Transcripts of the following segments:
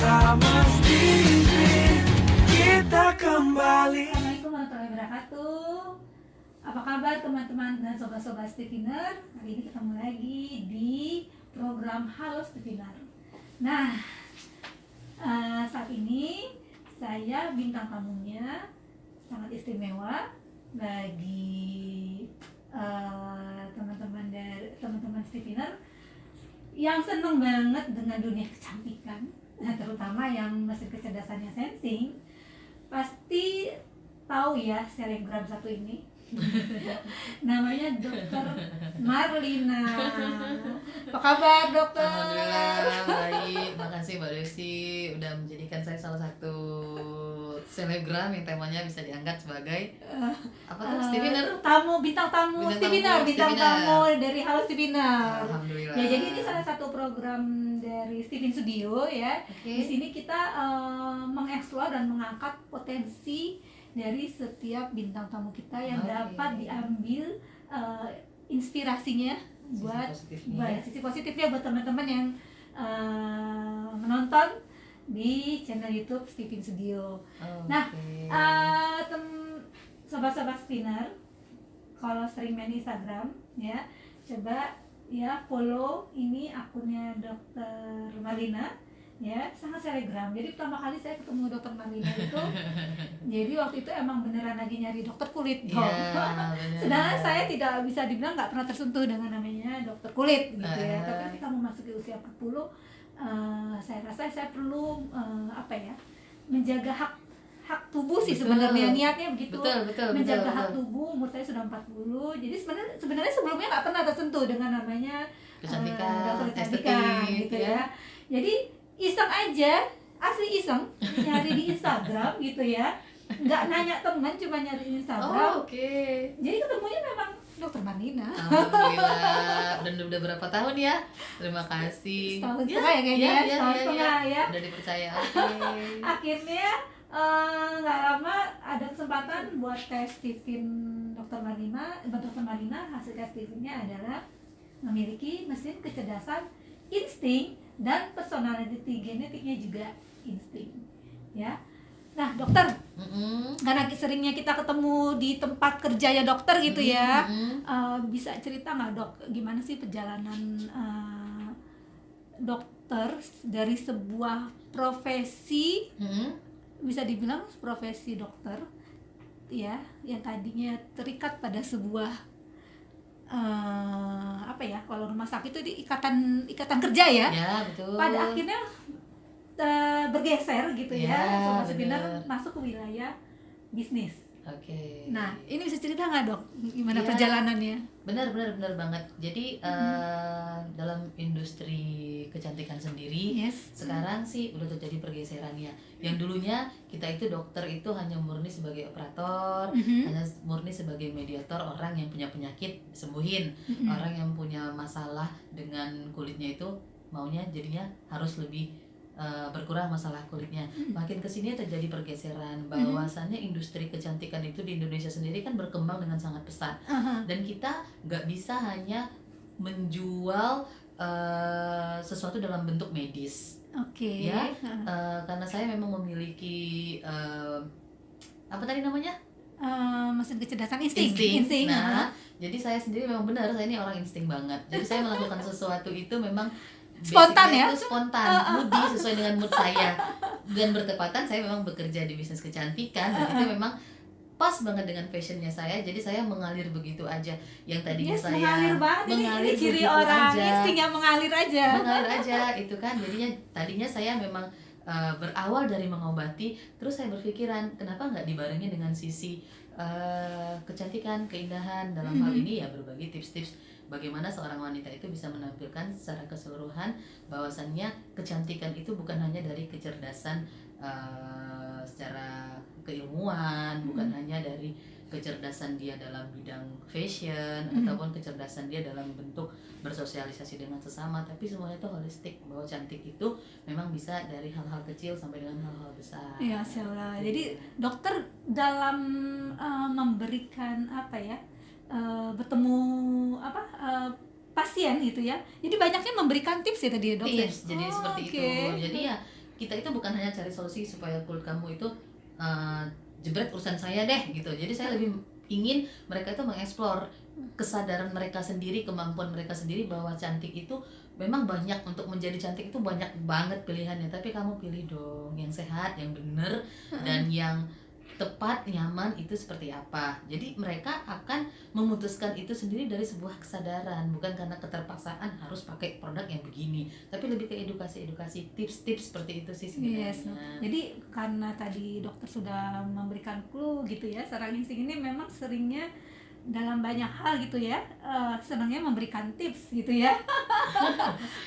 bersama Steven kita kembali. Assalamualaikum warahmatullahi wabarakatuh. Apa kabar teman-teman dan sobat-sobat Steviner? Hari ini ketemu lagi di program Halo Steviner. Nah, saat ini saya bintang tamunya sangat istimewa bagi teman-teman Steviner yang seneng banget dengan dunia kecantikan, terutama yang mesin kecerdasannya sensing. Pasti tahu ya selebgram satu ini. Namanya Dokter Marlina. Apa kabar dokter? Alhamdulillah baik, makasih Mbak Desi udah menjadikan saya salah satu selebgram yang temanya bisa diangkat sebagai apa tuh Steviner? Bintang tamu Steviner dari Halo Steviner. Alhamdulillah. Ya, jadi ini salah satu program dari Steven Studio ya. Okay. Di sini kita mengeksplor dan mengangkat potensi dari setiap bintang tamu kita yang dapat diambil inspirasinya buat sisi positifnya buat teman-teman yang menonton di channel YouTube Steven Studio. Nah, sobat-sobat Spinner, kalau sering main Instagram ya, coba ya follow ini akunnya Dokter Marlina ya, sangat selebgram. Jadi pertama kali saya ketemu Dokter Marlina itu jadi waktu itu emang beneran lagi nyari dokter kulit dong. Sedangkan saya tidak bisa dibilang nggak pernah tersentuh dengan namanya dokter kulit gitu ya. Tapi ketika memasuki usia 40, saya rasa saya perlu menjaga hak tubuh sih sebenarnya, niatnya begitu. Menjaga hak tubuh. Umur saya sudah 40. Jadi sebenarnya sebelumnya nggak pernah tersentuh dengan namanya dokter kecantikan gitu ya. Jadi iseng aja, asli iseng nyari di Instagram gitu ya. Nggak nanya teman, cuma nyari di Instagram. Jadi ketemunya memang Dokter Marlina. Alhamdulillah. Dan udah berapa tahun ya? Terima kasih. Setahun setengah ya kayaknya. Setahun setengah ya. Udah dipercaya. Akhirnya nggak lama ada kesempatan buat tes Steven Dokter Marlina. Dokter Marlina hasil tes Stevennya adalah memiliki mesin kecerdasan insting dan personality genetiknya juga insting ya. Nah dokter, karena seringnya kita ketemu di tempat kerjanya dokter gitu ya, bisa cerita nggak dok, gimana sih perjalanan dokter dari sebuah profesi, bisa dibilang profesi dokter ya, yang tadinya terikat pada sebuah kalau rumah sakit itu ikatan kerja ya, betul. pada akhirnya bergeser gitu ya, sobat Spinner masuk ke wilayah bisnis. Nah, ini bisa cerita nggak dok, gimana perjalanannya? Benar banget. Jadi dalam industri kecantikan sendiri, sekarang sih udah terjadi pergeserannya. Yang dulunya kita itu dokter itu hanya murni sebagai operator, hanya murni sebagai mediator orang yang punya penyakit sembuhin, orang yang punya masalah dengan kulitnya itu maunya jadinya harus lebih berkurang masalah kulitnya. Makin kesini terjadi pergeseran, bahwasannya industri kecantikan itu di Indonesia sendiri kan berkembang dengan sangat pesat, dan kita nggak bisa hanya menjual sesuatu dalam bentuk medis. Karena saya memang memiliki apa tadi namanya? Mesin kecerdasan insting. Nah, jadi saya sendiri memang benar, saya ini orang insting banget. Jadi saya melakukan sesuatu itu memang spontan ya? Spontan, moody, sesuai dengan mood saya. Dan bertepatan saya memang bekerja di bisnis kecantikan, dan itu memang pas banget dengan passionnya saya. Jadi saya mengalir begitu aja. Yang tadinya saya mengalir banget, ini ciri orang insting yang mengalir aja itu kan. Tadinya saya memang berawal dari mengobati, terus saya berpikiran kenapa nggak dibarengi dengan sisi kecantikan, keindahan. Dalam hal ini ya berbagi tips-tips bagaimana seorang wanita itu bisa menampilkan secara keseluruhan, bahwasannya kecantikan itu bukan hanya dari kecerdasan secara keilmuan, bukan hanya dari kecerdasan dia dalam bidang fashion, ataupun kecerdasan dia dalam bentuk bersosialisasi dengan sesama, tapi semuanya itu holistik, bahwa cantik itu memang bisa dari hal-hal kecil sampai dengan hal-hal besar. Ya, Allah. Jadi dokter dalam memberikan bertemu pasien gitu ya. Jadi banyaknya memberikan tips ya tadi dokter. Tips, jadi seperti itu. Jadi ya kita itu bukan hanya cari solusi supaya kulit kamu itu jebret urusan saya deh gitu. Jadi saya lebih ingin mereka itu mengeksplor kesadaran mereka sendiri, kemampuan mereka sendiri, bahwa cantik itu memang banyak, untuk menjadi cantik itu banyak banget pilihannya, tapi kamu pilih dong yang sehat, yang bener, dan yang tepat, nyaman itu seperti apa. Jadi mereka akan memutuskan itu sendiri dari sebuah kesadaran, bukan karena keterpaksaan harus pakai produk yang begini, tapi lebih ke edukasi tips-tips seperti itu sih sebenarnya. Yes. Jadi karena tadi dokter sudah memberikan clue gitu ya, seorang insting ini memang seringnya dalam banyak hal gitu ya, senangnya memberikan tips gitu ya.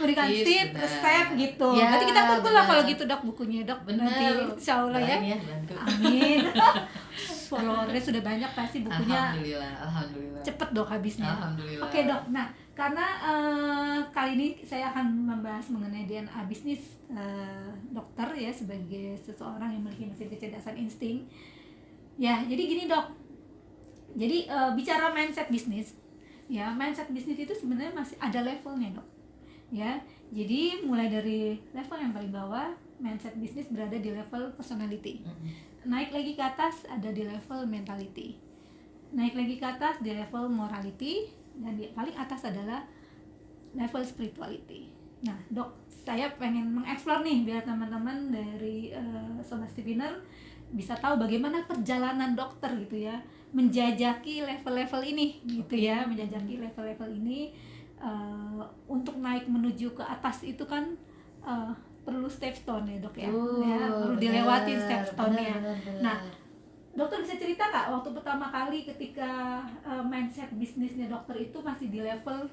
Berikan tips, benar. resep gitu. Ya, Nanti kita tunggu lah benar. kalau gitu dok bukunya dok. Benar. Nanti insya Allah ya. Doain bantu. Amin. Followernya sudah banyak, pasti bukunya Alhamdulillah. cepet dok habisnya. Alhamdulillah. Oke dok, nah karena kali ini saya akan membahas mengenai DNA bisnis dokter ya, sebagai seseorang yang memiliki mesin kecerdasan insting. Ya, jadi gini dok. Jadi bicara mindset bisnis, ya mindset bisnis itu sebenarnya masih ada levelnya dok. Ya, jadi mulai dari level yang paling bawah, mindset bisnis berada di level personality. Naik lagi ke atas ada di level mentality. Naik lagi ke atas di level morality, dan di paling atas adalah level spirituality. Nah dok, saya pengen mengeksplor nih biar teman-teman dari Sobat Stevener bisa tahu bagaimana perjalanan dokter gitu ya, menjajaki level-level ini gitu ya, menjajaki level-level ini. Untuk naik menuju ke atas itu kan perlu stepstone ya dok ya, perlu dilewati stepstone-nya. Nah dokter bisa cerita kak, waktu pertama kali ketika mindset bisnisnya dokter itu masih di level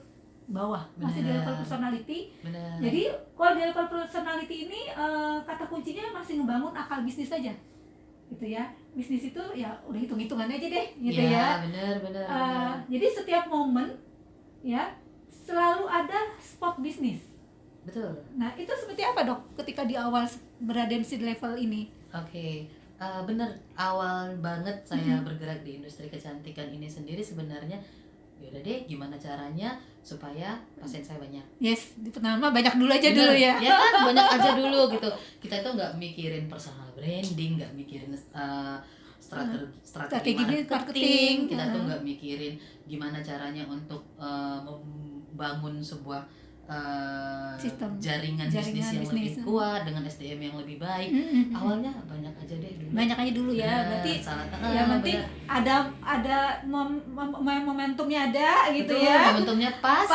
bawah, masih di level personality. Benar. Jadi kalau di level personality ini kata kuncinya masih ngebangun akal bisnis saja gitu ya. Bisnis itu ya udah hitung-hitungan aja deh gitu ya. Benar. Jadi setiap momen ya selalu ada spot bisnis. Betul. Nah itu seperti apa dok ketika di awal berada di level ini? Oke. Benar, awal banget saya bergerak di industri kecantikan ini sendiri sebenarnya yaudah deh gimana caranya supaya pasien saya banyak. Yes, di pertama banyak dulu aja. Bener, dulu ya. Ya kan, banyak aja dulu gitu. Kita itu nggak mikirin personal branding, nggak mikirin strategi marketing. Kita tuh nggak mikirin gimana caranya untuk membangun sebuah Sistem. jaringan bisnis yang lebih kuat dengan SDM yang lebih baik. Awalnya banyak aja deh dulu. Banyak aja dulu ya. Bener, Berarti salah- yang penting ada momentumnya ada gitu. Betul, ya. momentumnya pas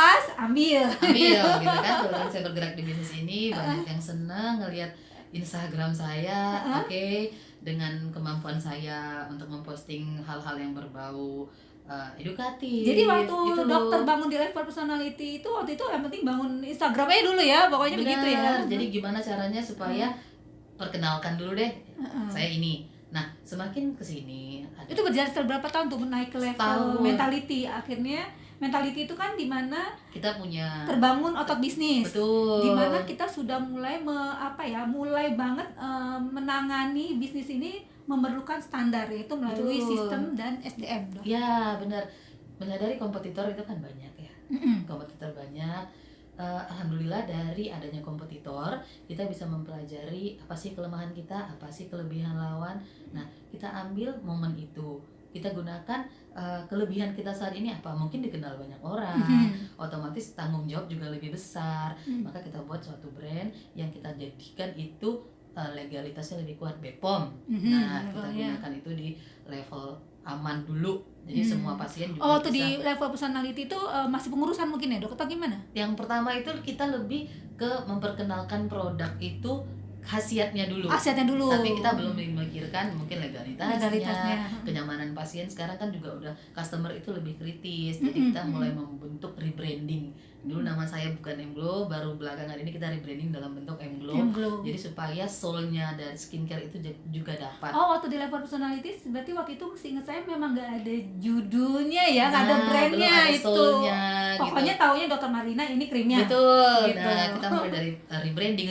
ambil gitu kan. Kebetulan saya bergerak di bisnis ini, banyak yang senang ngelihat Instagram saya, oke, dengan kemampuan saya untuk memposting hal-hal yang berbau edukatif. Jadi waktu gitu loh. dokter bangun di level personality itu waktu itu yang penting bangun Instagramnya dulu ya, pokoknya Benar, begitu ya. Jadi gimana caranya supaya perkenalkan dulu deh saya ini. Nah semakin kesini Itu berjalan setelah berapa tahun tuh naik ke level Setahun. mentality? Akhirnya mentality itu kan dimana kita punya terbangun otot bisnis. betul. Dimana kita sudah mulai mulai banget menangani bisnis ini memerlukan standar, yaitu melalui Betul. sistem dan SDM dok. Ya benar, menyadari kompetitor itu kan banyak ya. Kompetitor banyak. Alhamdulillah dari adanya kompetitor kita bisa mempelajari apa sih kelemahan kita, apa sih kelebihan lawan. Nah kita ambil momen itu, kita gunakan kelebihan kita saat ini apa, mungkin dikenal banyak orang, otomatis tanggung jawab juga lebih besar. Maka kita buat suatu brand yang kita jadikan itu legalitasnya lebih kuat, BPOM. Nah kita gunakan itu di level aman dulu, jadi semua pasien juga waktu di level personality itu masih pengurusan mungkin ya dok, atau gimana? Yang pertama itu kita lebih ke memperkenalkan produk itu khasiatnya dulu. Tapi kita belum memikirkan mungkin legalitasnya, kenyamanan pasien. Sekarang kan juga udah customer itu lebih kritis. Jadi kita mulai membentuk rebranding. Dulu nama saya bukan M-Glow, baru belakangan ini kita rebranding dalam bentuk M-Glow. Jadi supaya soul-nya dari skincare itu juga dapat. Waktu di level personality berarti waktu itu seingat saya memang nggak ada judulnya ya, nggak ada brandnya belum ada itu. soul-nya, Pokoknya gitu. taunya Dr. Marlina ini krimnya. Betul. Gitu. Nah, kita mulai dari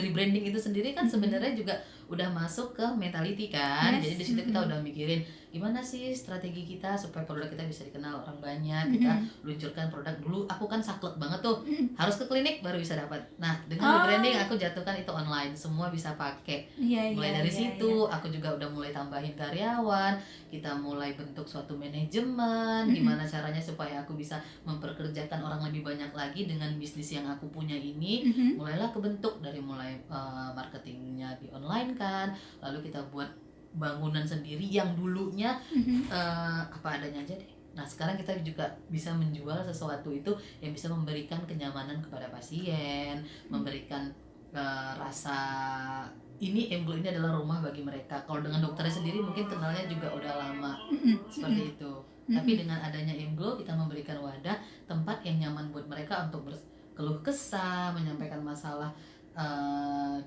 rebranding itu sendiri kan sebenarnya juga udah masuk ke mentality kan. Yes. Jadi di situ kita udah mikirin gimana sih strategi kita supaya produk kita bisa dikenal orang banyak. Kita luncurkan produk dulu. Aku kan saklek banget tuh, harus ke klinik baru bisa dapat. Nah, dengan rebranding aku jatuhkan itu online, semua bisa pakai. Mulai dari situ aku juga udah mulai tambahin karyawan, kita mulai bentuk suatu manajemen, gimana caranya supaya aku bisa memperkerjakan orang lebih banyak lagi dengan bisnis yang aku punya ini. Mulailah kebentuk dari mulai marketingnya di online kan, lalu kita buat bangunan sendiri yang dulunya apa adanya aja deh. Nah sekarang kita juga bisa menjual sesuatu itu yang bisa memberikan kenyamanan kepada pasien, memberikan rasa ini Emblo ini adalah rumah bagi mereka. Kalau dengan dokternya sendiri mungkin kenalnya juga udah lama seperti itu. Tapi dengan adanya Emblo kita memberikan wadah tempat yang nyaman buat mereka untuk berkeluh kesah, menyampaikan masalah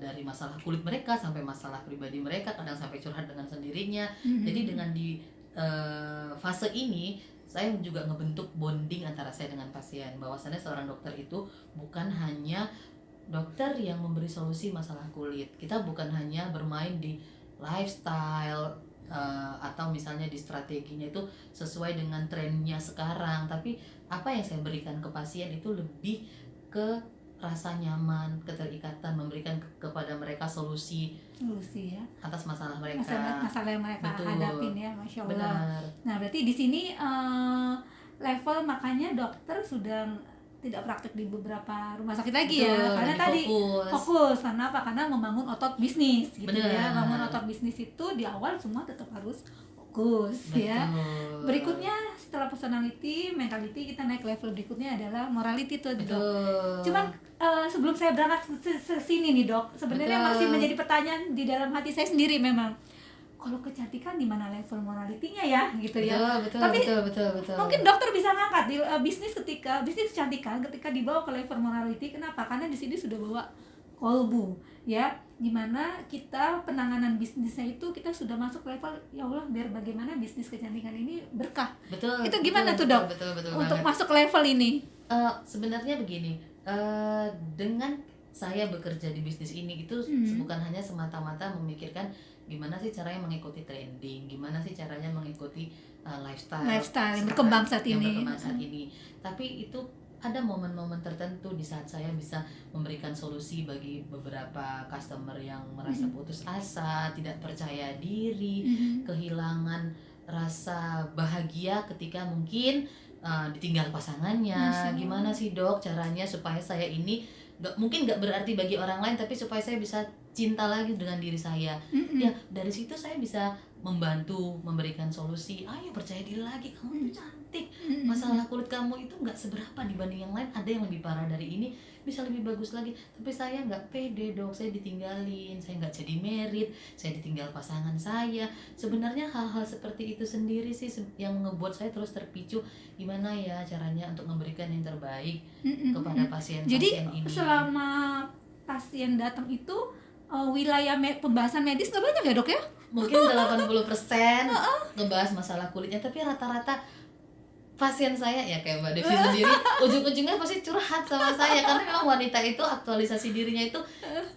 dari masalah kulit mereka sampai masalah pribadi mereka, kadang sampai curhat dengan sendirinya. Jadi dengan di fase ini saya juga ngebentuk bonding antara saya dengan pasien, bahwasannya seorang dokter itu bukan hanya dokter yang memberi solusi masalah kulit. Kita bukan hanya bermain di lifestyle atau misalnya di strateginya itu sesuai dengan trennya sekarang, tapi apa yang saya berikan ke pasien itu lebih ke rasa nyaman, keterikatan, memberikan kepada mereka solusi ya atas masalah mereka, masalah yang mereka hadapin ya, Masya Allah. Benar. Nah berarti di sini level makanya dokter sudah tidak praktek di beberapa rumah sakit lagi. Betul, ya karena tadi fokus karena apa, karena membangun otot bisnis gitu. Benar. Ya membangun otot bisnis itu di awal semua tetap harus fokus. Betul. Ya berikutnya setelah personality, mentality, kita naik level berikutnya adalah morality tuh. Dok. Cuman sebelum saya berangkat ke sini nih dok, sebenarnya masih menjadi pertanyaan di dalam hati saya sendiri memang. Kalau kecantikan di mana level moralitinya ya gitu ya. Betul, tapi betul. Mungkin dokter bisa ngangkat di bisnis kecantikan ketika dibawa ke level morality. Kenapa? Karena di sini sudah bawa kolbu ya, dimana kita penanganan bisnisnya itu kita sudah masuk level ya Allah biar bagaimana bisnis kecantikan ini berkah. Betul. Itu gimana tuh dok? Betul untuk banget. Masuk level ini? Sebenarnya begini, dengan saya bekerja di bisnis ini itu bukan hanya semata-mata memikirkan gimana sih caranya mengikuti trending, gimana sih caranya mengikuti lifestyle yang berkembang saat ini. Tapi itu ada momen-momen tertentu di saat saya bisa memberikan solusi bagi beberapa customer yang merasa putus asa, tidak percaya diri, kehilangan rasa bahagia ketika mungkin ditinggal pasangannya. Gimana sih dok caranya supaya saya ini mungkin nggak berarti bagi orang lain, tapi supaya saya bisa cinta lagi dengan diri saya. Ya dari situ saya bisa membantu, memberikan solusi. Ayo percaya diri lagi, kamu itu cantik. Masalah kulit kamu itu nggak seberapa dibanding yang lain, ada yang lebih parah dari ini, bisa lebih bagus lagi. Tapi saya nggak pede dok, saya ditinggalin, saya nggak jadi merit, saya ditinggal pasangan saya. Sebenarnya hal-hal seperti itu sendiri sih yang ngebuat saya terus terpicu, gimana ya caranya untuk memberikan yang terbaik kepada pasien-pasien ini. Jadi selama pasien datang itu wilayah pembahasan medis nggak banyak ya dok ya? Mungkin 80% ngebahas masalah kulitnya, tapi rata-rata pasien saya ya kayak Mbak Devi sendiri ujung-ujungnya pasti curhat sama saya, karena memang wanita itu aktualisasi dirinya itu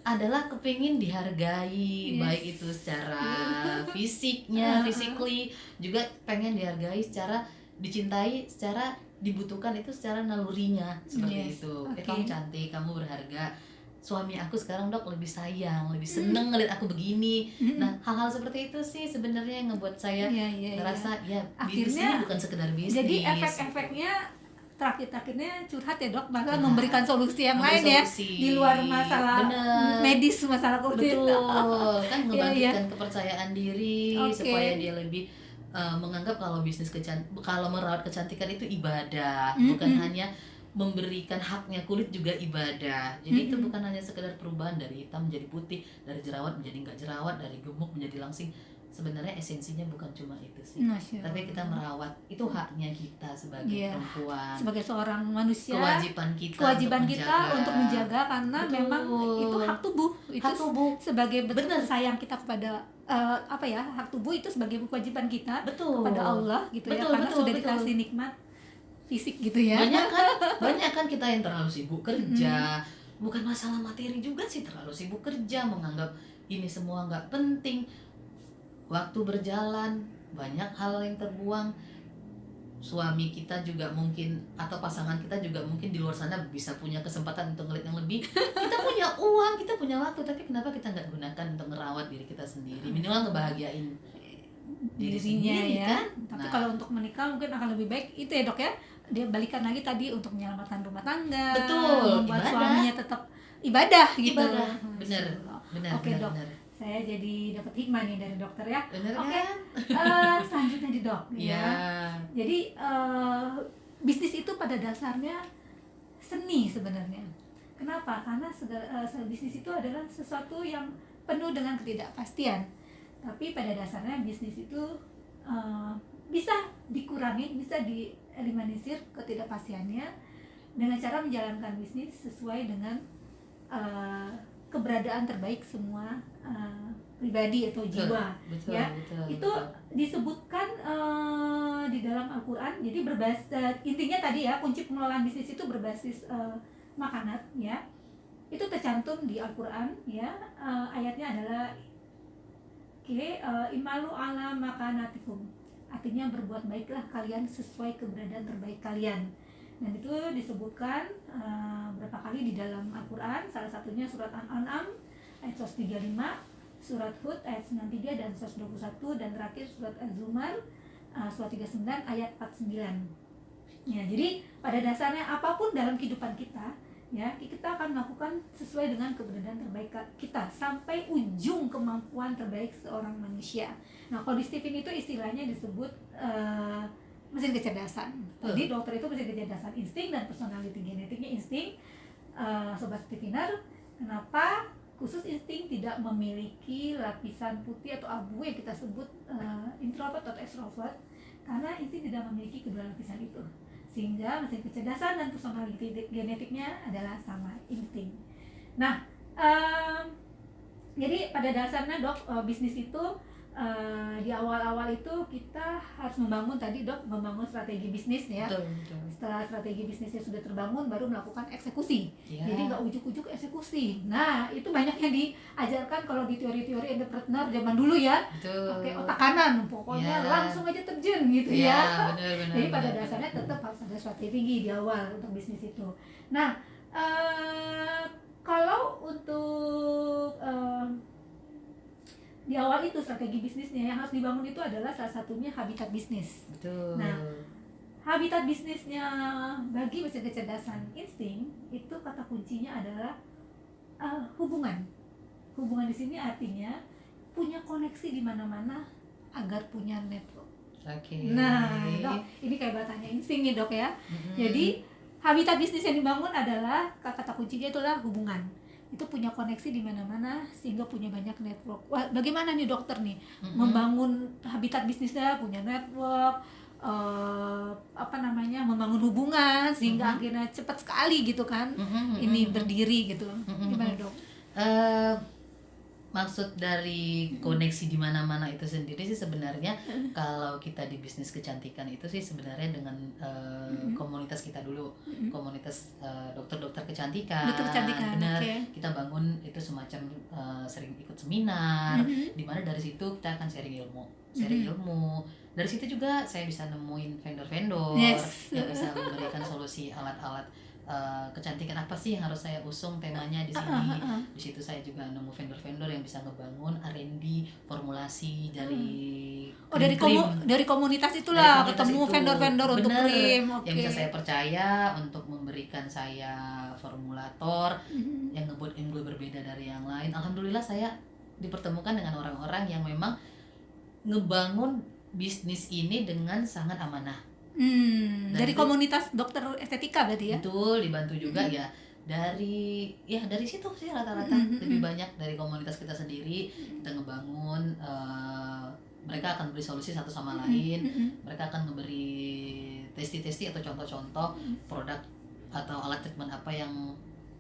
adalah kepingin dihargai, baik itu secara fisiknya, physically, juga pengen dihargai secara dicintai, secara dibutuhkan itu secara nalurinya seperti itu. Kamu cantik, kamu berharga. Suami aku sekarang dok lebih sayang, lebih seneng ngeliat aku begini. Nah hal-hal seperti itu sih sebenarnya yang ngebuat saya ngerasa ya bisnis ini bukan sekedar bisnis. Jadi efek-efeknya terakhir-terakhirnya curhat ya dok, malah memberikan solusi yang lain ya di luar masalah medis, masalah kulit. Betul, kan ngebangkitkan kepercayaan diri supaya dia lebih menganggap kalau kalau merawat kecantikan itu ibadah, bukan hanya memberikan haknya kulit juga ibadah. Jadi itu bukan hanya sekedar perubahan dari hitam menjadi putih, dari jerawat menjadi enggak jerawat, dari gemuk menjadi langsing. Sebenarnya esensinya bukan cuma itu sih, tapi kita merawat, itu haknya kita sebagai perempuan, sebagai seorang manusia, kewajiban kita untuk menjaga karena memang itu hak tubuh, sebagai bentuk sayang kita kepada hak tubuh itu sebagai kewajiban kita kepada Allah gitu ya, karena sudah dikasih nikmat fisik gitu ya. Banyak kan kita yang terlalu sibuk kerja, bukan masalah materi juga sih, terlalu sibuk kerja, menganggap ini semua nggak penting, waktu berjalan, banyak hal yang terbuang. Suami kita juga mungkin atau pasangan kita juga mungkin di luar sana bisa punya kesempatan untuk ngeliat yang lebih. Kita punya uang, kita punya waktu, tapi kenapa kita nggak gunakan untuk merawat diri kita sendiri, minimal ngebahagiain diri dirinya sendiri, ya. kan? Tapi Nah. kalau untuk menikah mungkin akan lebih baik itu ya dok ya. Dia balikan lagi tadi untuk menyelamatkan rumah tangga, Betul, membuat ibadah. suaminya tetap ibadah gitu. Ibadah, bener, benar, Oke benar, dok, benar. saya jadi dapat hikmah nih dari dokter ya. Bener Oke. kan? Selanjutnya di dok Ya. Jadi bisnis itu pada dasarnya seni sebenarnya. Kenapa? Karena bisnis itu adalah sesuatu yang penuh dengan ketidakpastian. Tapi pada dasarnya bisnis itu bisa dikurangi, bisa dieliminir ketidakpastiannya dengan cara menjalankan bisnis sesuai dengan keberadaan terbaik semua pribadi atau jiwa. Betul, ya. betul, Itu disebutkan di dalam Al-Quran. Jadi berbasis intinya tadi ya, kunci pengelolaan bisnis itu berbasis makanan ya. Itu tercantum di Al-Quran ya. Ayatnya adalah imalu ala makanatikum. Artinya berbuat baiklah kalian sesuai keberadaan terbaik kalian. Dan itu disebutkan berapa kali di dalam Al-Quran. Salah satunya surat An-An'am ayat 135, surat Hud ayat 93 dan 121, dan terakhir surat Az-Zumar surat 39 ayat 49. Ya, jadi pada dasarnya apapun dalam kehidupan kita ya, kita akan melakukan sesuai dengan keberadaan terbaik kita sampai ujung kemampuan terbaik seorang manusia. Nah, kalau di Stephen itu istilahnya disebut mesin kecerdasan. Tadi dokter itu mesin kecerdasan insting dan personality genetiknya insting. Sobat Stephener, kenapa khusus insting tidak memiliki lapisan putih atau abu yang kita sebut introvert atau extrovert? Karena insting tidak memiliki kedua lapisan itu, sehingga mesin kecerdasan dan personality genetiknya adalah sama, insting. Nah, jadi pada dasarnya dok, bisnis itu di awal-awal itu kita harus membangun strategi bisnis ya. Betul, betul. Setelah strategi bisnisnya sudah terbangun, baru melakukan eksekusi. Ya. Jadi nggak ujuk-ujuk eksekusi. Nah, itu banyak yang diajarkan kalau di teori-teori entrepreneur zaman dulu ya. Betul. Oke, otak kanan, pokoknya Ya. langsung aja terjun gitu ya. Benar, Jadi pada benar. dasarnya tetap harus ada strategi di awal untuk bisnis itu. Nah, kalau untuk di awal itu strategi bisnisnya yang harus dibangun itu adalah salah satunya habitat bisnis. Betul. Nah, habitat bisnisnya bagi mesin kecerdasan insting itu kata kuncinya adalah hubungan. Hubungan di sini artinya punya koneksi di mana-mana agar punya network. Oke. Nah, dok, ini kayak batanya insting nih dok ya. Mm-mm. Jadi habitat bisnis yang dibangun adalah kata kuncinya itulah hubungan. Itu punya koneksi di mana-mana sehingga punya banyak network. Wah, bagaimana nih dokter nih membangun habitat bisnisnya, punya network, membangun hubungan sehingga akhirnya cepat sekali gitu kan ini berdiri gitu. Gimana dok? Maksud dari koneksi di mana-mana itu sendiri sih sebenarnya kalau kita di bisnis kecantikan itu sih sebenarnya dengan komunitas kita dulu, komunitas dokter-dokter kecantikan. Dokter kecantikan, benar. okay. Kita bangun itu semacam sering ikut seminar, di mana dari situ kita akan sharing ilmu. Dari situ juga saya bisa nemuin vendor-vendor yang bisa memberikan solusi alat-alat kecantikan apa sih yang harus saya usung temanya di sini. Di situ saya juga nemu vendor-vendor yang bisa ngebangun R&D formulasi dari dari komunitas itulah ketemu itu. vendor-vendor untuk krim. Yang bisa saya percaya untuk memberikan saya formulator yang ngebuat gue berbeda dari yang lain. Alhamdulillah saya dipertemukan dengan orang-orang yang memang ngebangun bisnis ini dengan sangat amanah. Dari komunitas dokter estetika berarti ya? Betul, dibantu juga ya dari situ sih rata-rata lebih banyak dari komunitas kita sendiri. Kita ngebangun, mereka akan beri solusi satu sama lain, mereka akan memberi testi-testi atau contoh-contoh produk atau alat treatment apa yang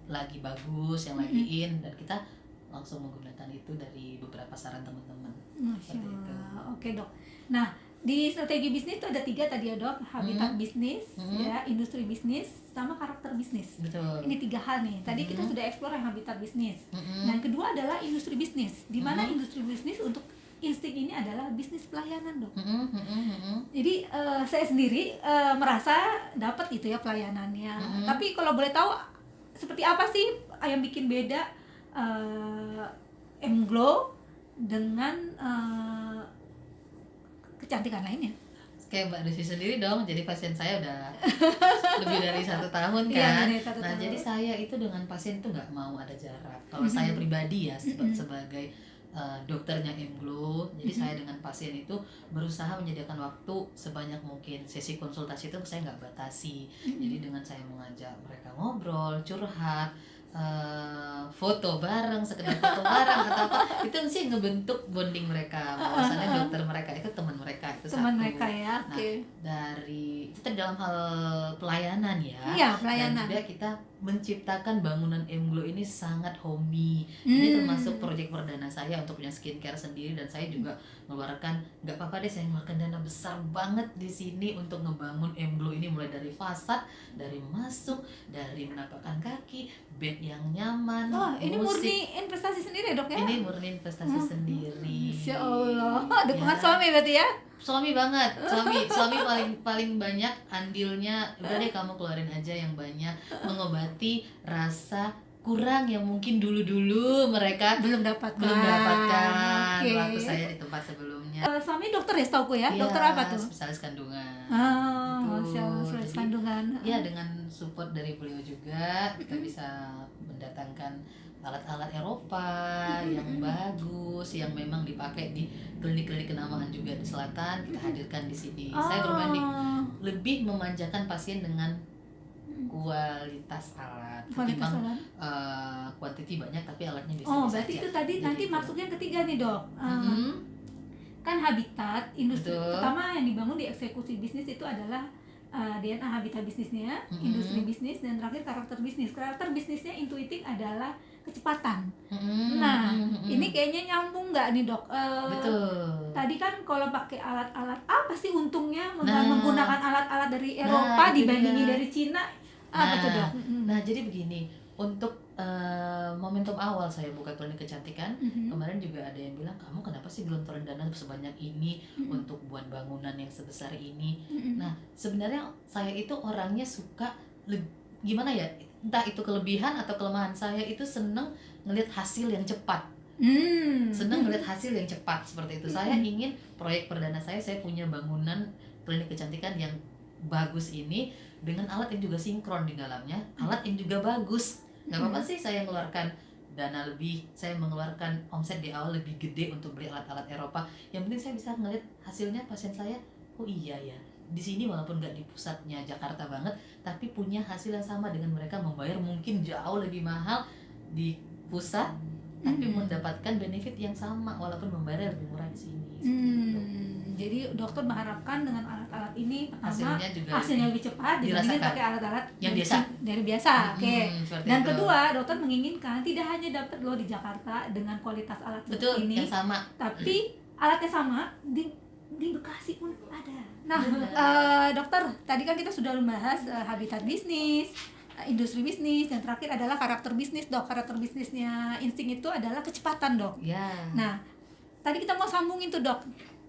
lagi bagus, yang lagi in, dan kita langsung menggunakan itu dari beberapa saran teman-teman. Masya Allah. Oke dok. Nah, Di strategi bisnis itu ada 3 tadi ya dok, habitat bisnis, ya, industri bisnis, sama karakter bisnis. Betul. Ini 3 hal nih. Tadi kita sudah explore yang habitat bisnis. Nah, yang kedua adalah industri bisnis. Di mana industri bisnis untuk insting ini adalah bisnis pelayanan dok. Jadi saya sendiri merasa dapat itu ya pelayanannya. Tapi kalau boleh tahu seperti apa sih yang bikin beda M-Glow dengan kecantikan lainnya? Kayak Mbak Desi sendiri dong, jadi pasien saya udah lebih dari 1 tahun kan. Iya, dari 1 nah tahun. jadi saya itu dengan pasien tuh nggak mau ada jarak. Kalau saya pribadi ya sebagai dokternya M-Glow, jadi saya dengan pasien itu berusaha menyediakan waktu sebanyak mungkin. Sesi konsultasi itu saya nggak batasi. Jadi dengan saya mengajak mereka ngobrol, curhat, foto bareng, sekedar foto bareng atau apa, itu sih ngebentuk bonding mereka. Bahwasannya dokter mereka itu teman mereka, itu Teman satu. mereka ya, Nah, oke. dari itu dalam hal pelayanan ya. Iya, pelayanan. Dan juga kita menciptakan bangunan M-Glow ini sangat homey. Ini termasuk proyek perdana saya untuk punya skincare sendiri, dan saya juga mengeluarkan, nggak apa-apa deh saya mengeluarkan dana besar banget di sini untuk ngebangun M-Glow ini, mulai dari fasad, dari masuk, dari menapakkan kaki, bed yang nyaman, Oh, ini musik. murni investasi sendiri ya dok ya? Ini murni investasi sendiri. Insya Allah. Dukungan Ya. suami berarti ya? Suami banget, suami paling banyak andilnya. Udah deh kamu keluarin aja yang banyak, mengobati rasa kurang yang mungkin dulu mereka Belum dapatkan. Oke. waktu saya di tempat sebelumnya. Suami dokter ya setauku ya? Iya, Dokter apa tuh? spesialis kandungan. Oh, Gitu. Masya Allah, spesialis Jadi, kandungan. Ya, dengan support dari beliau juga kita bisa mendatangkan alat-alat Eropa yang bagus, yang memang dipakai di klinik-klinik kenamaan juga di selatan, kita hadirkan di sini. Saya bermain lebih memanjakan pasien dengan kualitas alat, Kualitas ketimbang alat. kuantiti banyak tapi alatnya biasa. Oh, berarti itu tadi nanti maksudnya yang ketiga nih dok. Kan habitat industri Betul. pertama yang dibangun di eksekusi bisnis itu adalah DNA habitat bisnisnya, industri bisnis, dan terakhir karakter bisnis. Karakter bisnisnya intuitif adalah kecepatan. Nah, ini kayaknya nyambung nggak nih dok? Betul. Tadi kan kalau pakai alat-alat, apa sih untungnya Nah. menggunakan alat-alat dari Nah, Eropa itu dibandingin dia. dari Cina? Apa tuh dok? Nah, jadi begini, untuk momentum awal saya buka klinik kecantikan, kemarin juga ada yang bilang, kamu kenapa sih gelontoran dana sebanyak ini untuk buat bangunan yang sebesar ini? Nah, sebenarnya saya itu orangnya suka gimana ya, entah itu kelebihan atau kelemahan, saya itu seneng ngelihat hasil yang cepat. Seneng ngelihat hasil yang cepat seperti itu. Saya ingin proyek perdana saya punya bangunan klinik kecantikan yang bagus ini dengan alat yang juga sinkron di dalamnya, alat yang juga bagus. Nggak apa-apa sih saya mengeluarkan dana lebih, saya mengeluarkan omset di awal lebih gede untuk beli alat-alat Eropa. Yang penting saya bisa ngelihat hasilnya pasien saya, oh iya ya, di sini walaupun nggak di pusatnya Jakarta banget, tapi punya hasil yang sama dengan mereka membayar mungkin jauh lebih mahal di pusat, tapi mendapatkan benefit yang sama walaupun membayar lebih murah di sini. Jadi dokter mengharapkan dengan alat-alat ini pertama Hasilnya juga hasilnya lebih cepat dibandingin dirasakan. pakai alat-alat Yang biasa. dari biasa. Oke. Seperti Dan itu. kedua, dokter menginginkan tidak hanya dapat loh di Jakarta dengan kualitas alat betul seperti ini, yang sama. tapi alatnya sama di Bekasi pun ada. Nah, dokter, tadi kan kita sudah membahas habitat bisnis, industri bisnis, dan terakhir adalah karakter bisnis, dok. Karakter bisnisnya insting itu adalah kecepatan, dok. Ya. Nah, tadi kita mau sambungin tuh, dok.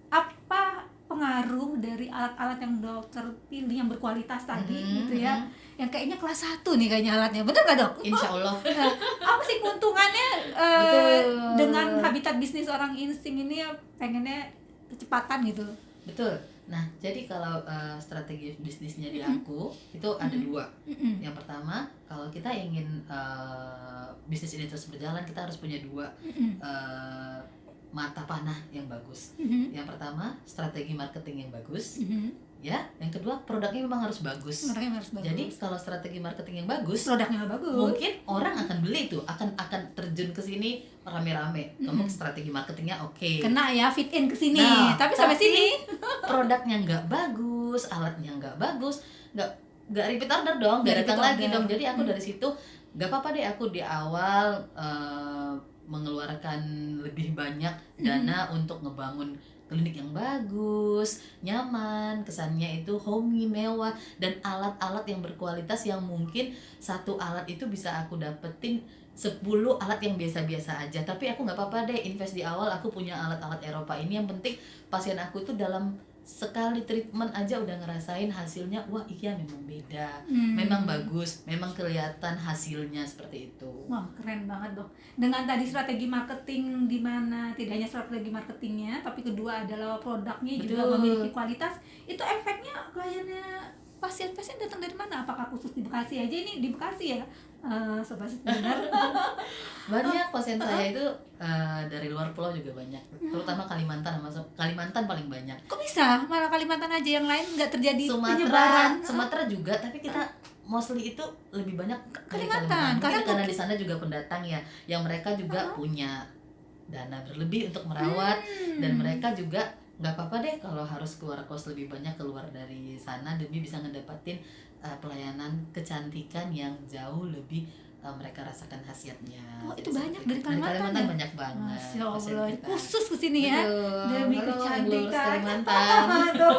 Apa pengaruh dari alat-alat yang dokter pilih yang berkualitas tadi gitu ya? Yang kayaknya kelas 1 nih kayaknya alatnya. Betul nggak, dok? Insya Allah. Nah, apa sih keuntungannya Betul. dengan habitat bisnis orang insting ini ya, pengennya kecepatan gitu? Betul. Nah, jadi kalau strategi bisnisnya di aku itu ada 2. Yang pertama, kalau kita ingin bisnis ini terus berjalan, kita harus punya 2 mata panah yang bagus. Yang pertama, strategi marketing yang bagus. Ya, yang kedua, produknya memang harus bagus. Produknya harus bagus. Jadi kalau strategi marketing yang bagus, produknya bagus. mungkin orang akan beli tuh, akan terjun ke sini rame-rame. Kamu strategi marketingnya oke. Kena ya, fit in ke sini. Nah, tapi sampai sini produknya nggak bagus, alatnya nggak bagus, nggak repeat order dong, Nggak nggak datang repeat lagi order. dong. Jadi aku dari situ nggak apa-apa deh, aku di awal mengeluarkan lebih banyak dana untuk ngebangun klinik yang bagus, nyaman, kesannya itu homey, mewah, dan alat-alat yang berkualitas yang mungkin satu alat itu bisa aku dapetin 10 alat yang biasa-biasa aja. Tapi aku nggak apa-apa deh invest di awal, aku punya alat-alat Eropa ini, yang penting pasien aku itu dalam sekali treatment aja udah ngerasain hasilnya, wah iya memang beda, memang bagus, memang kelihatan hasilnya seperti itu. Wah, keren banget dok. Dengan tadi strategi marketing, di mana tidak hanya strategi marketingnya, tapi kedua adalah produknya juga Betul. memiliki kualitas. Itu efeknya kliennya, pasien-pasien datang dari mana? Apakah khusus di Bekasi aja? Ini di Bekasi ya, sobat benar. Banyak pasien saya itu dari luar pulau juga banyak, terutama Kalimantan, masuk Kalimantan paling banyak. Kok bisa? Malah Kalimantan aja yang lain nggak terjadi penyebaran? Sumatera juga, tapi kita mostly itu lebih banyak dari Kalimantan. Karena di sana juga pendatang ya, yang mereka juga punya dana berlebih untuk merawat, dan mereka juga nggak apa-apa deh kalau harus keluar kos lebih banyak keluar dari sana demi bisa ngedapatin pelayanan kecantikan yang jauh lebih mereka rasakan khasiatnya. Oh, itu Jadi banyak seperti dari itu. Kalimantan ya? Banyak banget. Masya pasien Allah, kita. khusus kesini ya. Betul. Demi Halo, kecantikan. Emglowers Kalimantan. Aduh.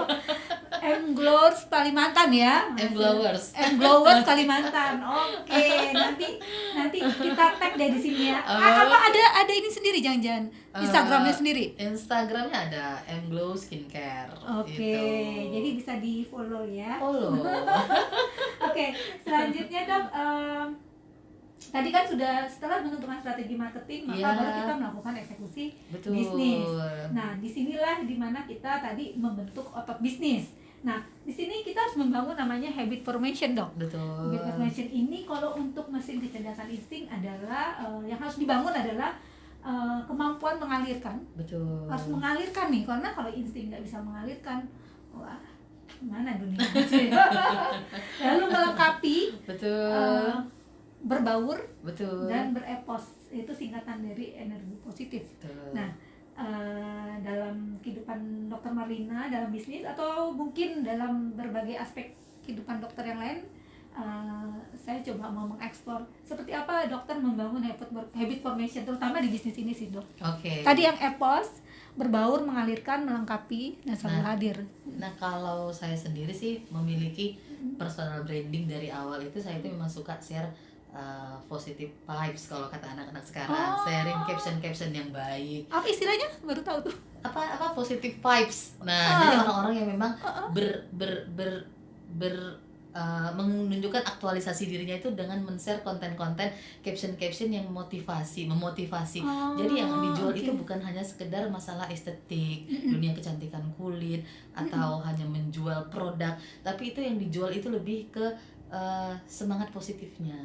Emglowers Kalimantan ya. Emglowers. Emglowers Kalimantan. Oke, nanti kita tag deh di sini ya. Oh. Apa ada ini sendiri jangan-jangan Instagramnya sendiri? Instagramnya ada Mglow Skincare. Oke, gitu. jadi bisa di follow ya. Follow. Oke, selanjutnya dok, tadi kan sudah setelah menentukan strategi marketing, maka Iya. baru kita melakukan eksekusi Betul. bisnis. Nah, disinilah dimana kita tadi membentuk otot bisnis. Nah, di sini kita harus membangun namanya habit formation dok. Betul. Habit formation ini kalau untuk mesin kecerdasan insting adalah yang harus dibangun adalah kemampuan mengalirkan. Betul. Harus mengalirkan nih, karena kalau insting nggak bisa mengalirkan, wah mana dunia. Lalu melengkapi, Betul. berbaur Betul. dan berepos, itu singkatan dari energi positif. Betul. Nah, dalam kehidupan dokter Marlina, dalam bisnis atau mungkin dalam berbagai aspek kehidupan dokter yang lain, saya coba mau mengeksplor seperti apa dokter membangun habit formation, terutama di bisnis ini sih dok. Oke. Tadi yang epos, berbaur, mengalirkan, melengkapi, dan selalu hadir. Nah, kalau saya sendiri sih memiliki personal branding dari awal itu, saya itu memang suka share positive vibes kalau kata anak-anak sekarang, sharing caption yang baik. Apa istilahnya? Baru tahu tuh. Apa positive vibes. Nah, jadi orang-orang yang memang menunjukkan aktualisasi dirinya itu dengan men-share konten-konten caption yang memotivasi. Jadi yang dijual itu bukan hanya sekedar masalah estetik, dunia kecantikan kulit, atau hanya menjual produk, tapi itu yang dijual itu lebih ke semangat positifnya.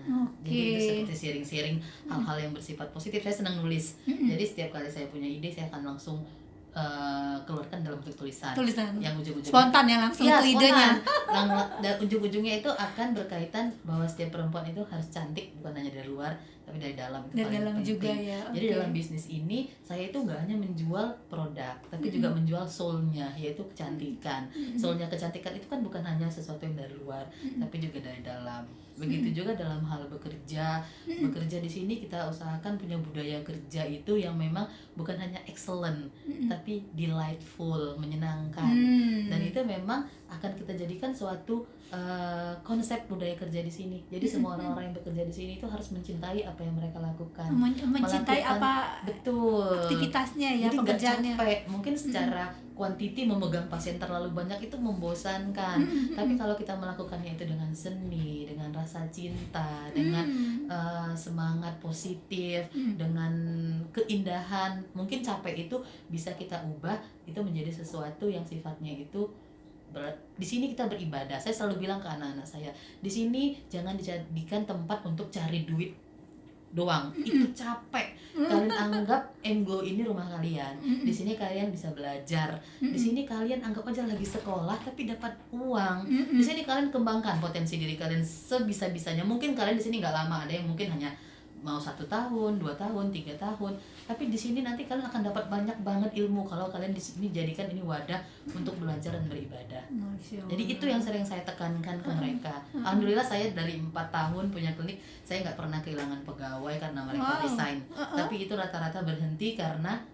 Jadi itu seperti sharing hal-hal yang bersifat positif. Saya senang nulis. Jadi setiap kali saya punya ide, saya akan langsung keluarkan dalam bentuk tulisan yang ujung-ujungnya spontan ya, langsung ke idenya. Dan ujung-ujungnya itu akan berkaitan bahwa setiap perempuan itu harus cantik, bukan hanya dari luar tapi dari dalam. Itu Dari paling dalam penting juga ya. Jadi dalam bisnis ini saya itu nggak hanya menjual produk, tapi juga menjual soulnya, yaitu kecantikan. Soulnya kecantikan itu kan bukan hanya sesuatu yang dari luar, tapi juga dari dalam. Begitu juga dalam hal bekerja di sini kita usahakan punya budaya kerja itu yang memang bukan hanya excellent, tapi delightful, menyenangkan. Dan itu memang akan kita jadikan suatu konsep budaya kerja di sini. Jadi semua orang-orang yang bekerja di sini itu harus mencintai apa yang mereka lakukan. Mencintai apa betul aktivitasnya ya, jadi nggak pekerjaannya. capek. Mungkin secara kuantiti memegang pasien terlalu banyak itu membosankan. Tapi kalau kita melakukannya itu dengan seni, dengan rasa cinta, dengan semangat positif, dengan keindahan, mungkin capek itu bisa kita ubah itu menjadi sesuatu yang sifatnya itu di sini kita beribadah. Saya selalu bilang ke anak-anak saya, di sini jangan dijadikan tempat untuk cari duit doang. Itu capek. Kalian anggap Mglow ini rumah kalian. Di sini kalian bisa belajar. Di sini kalian anggap aja lagi sekolah tapi dapat uang. Di sini kalian kembangkan potensi diri kalian sebisa-bisanya. Mungkin kalian di sini nggak lama, ada yang mungkin hanya mau 1 tahun, 2 tahun, 3 tahun. Tapi di sini nanti kalian akan dapat banyak banget ilmu kalau kalian di sini jadikan ini wadah untuk belajar dan beribadah. Jadi itu yang sering saya tekankan ke mereka. Alhamdulillah saya dari 4 tahun punya klinik, saya nggak pernah kehilangan pegawai karena mereka resign. Tapi itu rata-rata berhenti karena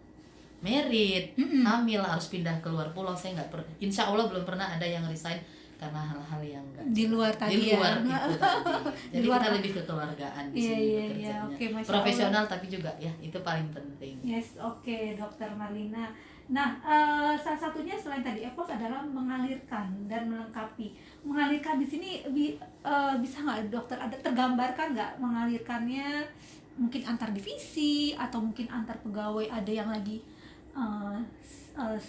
merit, hamil, harus pindah keluar pulau. Saya insya Allah belum pernah ada yang resign karena hal-hal yang enggak di luar tadi di luar ya. itu tadi. Jadi luar kita lebih ke kekeluargaan di Iya, sini iya, bekerjanya. iya. Oke, Masya Profesional tapi juga ya itu paling penting. Yes, oke, Dokter Marlina. Nah, salah satunya selain tadi EPOS adalah mengalirkan dan melengkapi. Mengalirkan di sini bisa nggak dokter ada tergambarkan nggak mengalirkannya, mungkin antar divisi atau mungkin antar pegawai, ada yang lagi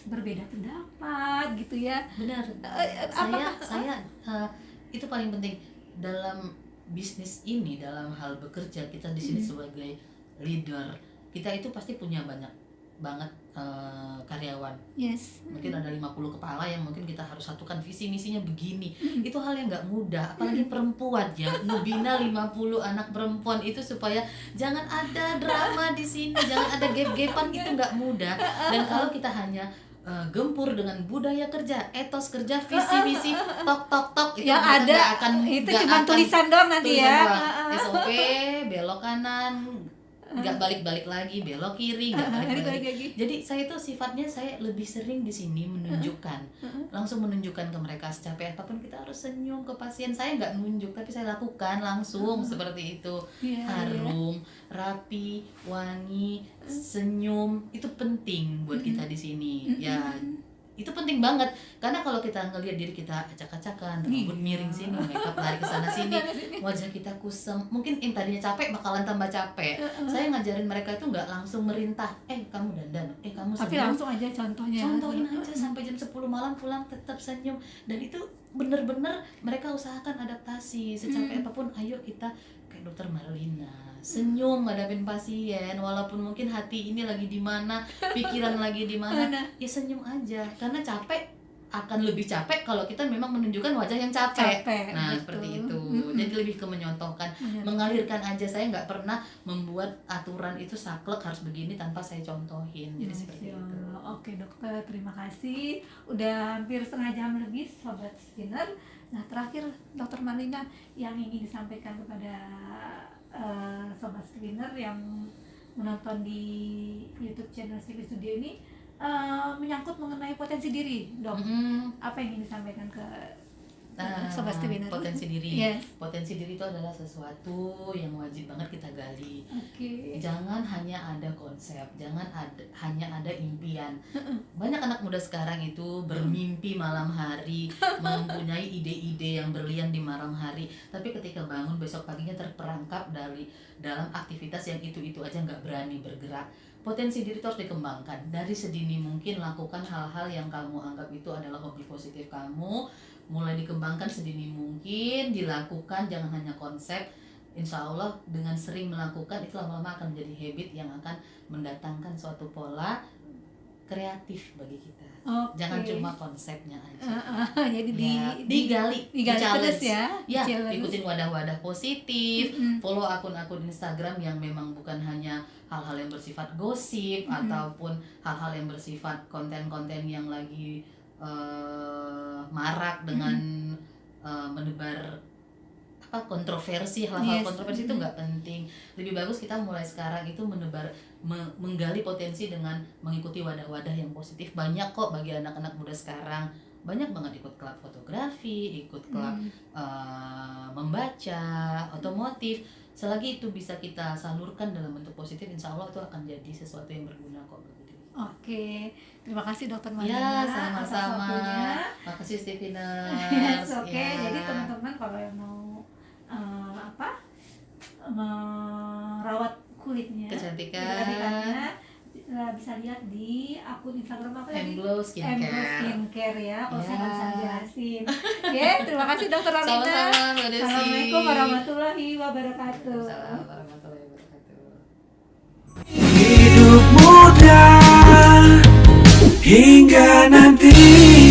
berbeda pendapat gitu ya. Benar. Saya itu paling penting dalam bisnis ini, dalam hal bekerja kita di sini sebagai leader. Kita itu pasti punya banyak banget karyawan. Yes. Mungkin ada 50 kepala yang mungkin kita harus satukan visi misinya begini. Itu hal yang nggak mudah, apalagi perempuan ya. Ngebina 50 anak perempuan itu supaya jangan ada drama di sini, jangan ada gap-gapan, itu nggak mudah. Dan kalau kita hanya gempur dengan budaya kerja, etos kerja, visi misi, tok itu yang ada nggak akan, itu nggak cuma akan tulisan doang nanti tulisan ya. doang. SOP belok kanan, nggak balik-balik lagi, belok kiri, nggak balik-balik lagi. Jadi saya itu sifatnya saya lebih sering di sini menunjukkan, langsung menunjukkan ke mereka secapek apapun kita harus senyum ke pasien. Saya nggak nunjuk tapi saya lakukan langsung seperti itu. Harum, rapi, wangi, senyum itu penting buat kita di sini. Ya itu penting banget karena kalau kita ngelihat diri kita acak-acakan, rambut miring sini, makeup lari ke sana sini, wajah kita kusem, mungkin yang tadinya capek bakalan tambah capek. Saya ngajarin mereka itu nggak langsung merintah, kamu dandan, kamu senyum, tapi langsung aja contohin aja sampai jam 10 malam pulang tetap senyum. Dan itu bener-bener mereka usahakan adaptasi secapek apapun. Ayo kita kayak Dokter Marlina, senyum ngadapin pasien walaupun mungkin hati ini lagi di mana, pikiran lagi di mana, ya senyum aja karena capek akan lebih capek kalau kita memang menunjukkan wajah yang capek. Nah, betul. Seperti itu. Jadi lebih ke menyontohkan, mengalirkan aja. Saya nggak pernah membuat aturan itu saklek harus begini tanpa saya contohin. Jadi seperti itu. Oke dokter, terima kasih. Udah hampir setengah jam lebih Sobat Spinner. Nah terakhir Dokter Marlina yang ingin disampaikan kepada Sobat Spinner yang menonton di YouTube channel CV Studio ini, menyangkut mengenai potensi diri, dok. Apa yang ingin disampaikan ke Sobat Spinner? Potensi diri. Yes. Potensi diri itu adalah sesuatu yang wajib banget kita gali. Okay. Jangan hanya ada konsep, jangan hanya ada impian. Banyak anak muda sekarang itu bermimpi malam hari, mempunyai ide-ide yang berlian di malam hari, tapi ketika bangun besok paginya terperangkap dalam aktivitas yang itu aja, nggak berani bergerak. Potensi diri itu harus dikembangkan dari sedini mungkin. Lakukan hal-hal yang kamu anggap itu adalah hobi positif kamu, mulai dikembangkan sedini mungkin, dilakukan, jangan hanya konsep. Insya Allah dengan sering melakukan itu lama-lama akan menjadi habit yang akan mendatangkan suatu pola kreatif bagi kita. Jangan cuma konsepnya aja. Jadi digali terus ya. Ikutin wadah-wadah positif, follow akun-akun Instagram yang memang bukan hanya hal-hal yang bersifat gosip ataupun hal-hal yang bersifat konten-konten yang lagi marak dengan menebar kontroversi. Hal-hal kontroversi itu nggak penting. Lebih bagus kita mulai sekarang itu menggali potensi dengan mengikuti wadah-wadah yang positif. Banyak kok bagi anak-anak muda sekarang, banyak banget ikut klub fotografi, ikut klub membaca, otomotif. Selagi itu bisa kita salurkan dalam bentuk positif, insya Allah itu akan jadi sesuatu yang berguna kok bagi diri. Oke, terima kasih Dokter Marlina. Ya, sama-sama. Makasih Stephina. Yes, oke. Jadi teman-teman kalau yang mau merawat kulitnya, kecantikannya, bisa lihat di akun Instagram apa tadi? Mglow Skincare ya. Kalau saya nggak bisa jelasin. Oke, terima kasih Dokter Marlina. Sama-sama, Mbak Desi. Assalamualaikum warahmatullahi wabarakatuh. Waalaikumsalam warahmatullahi wabarakatuh. Hidup muda hingga nanti.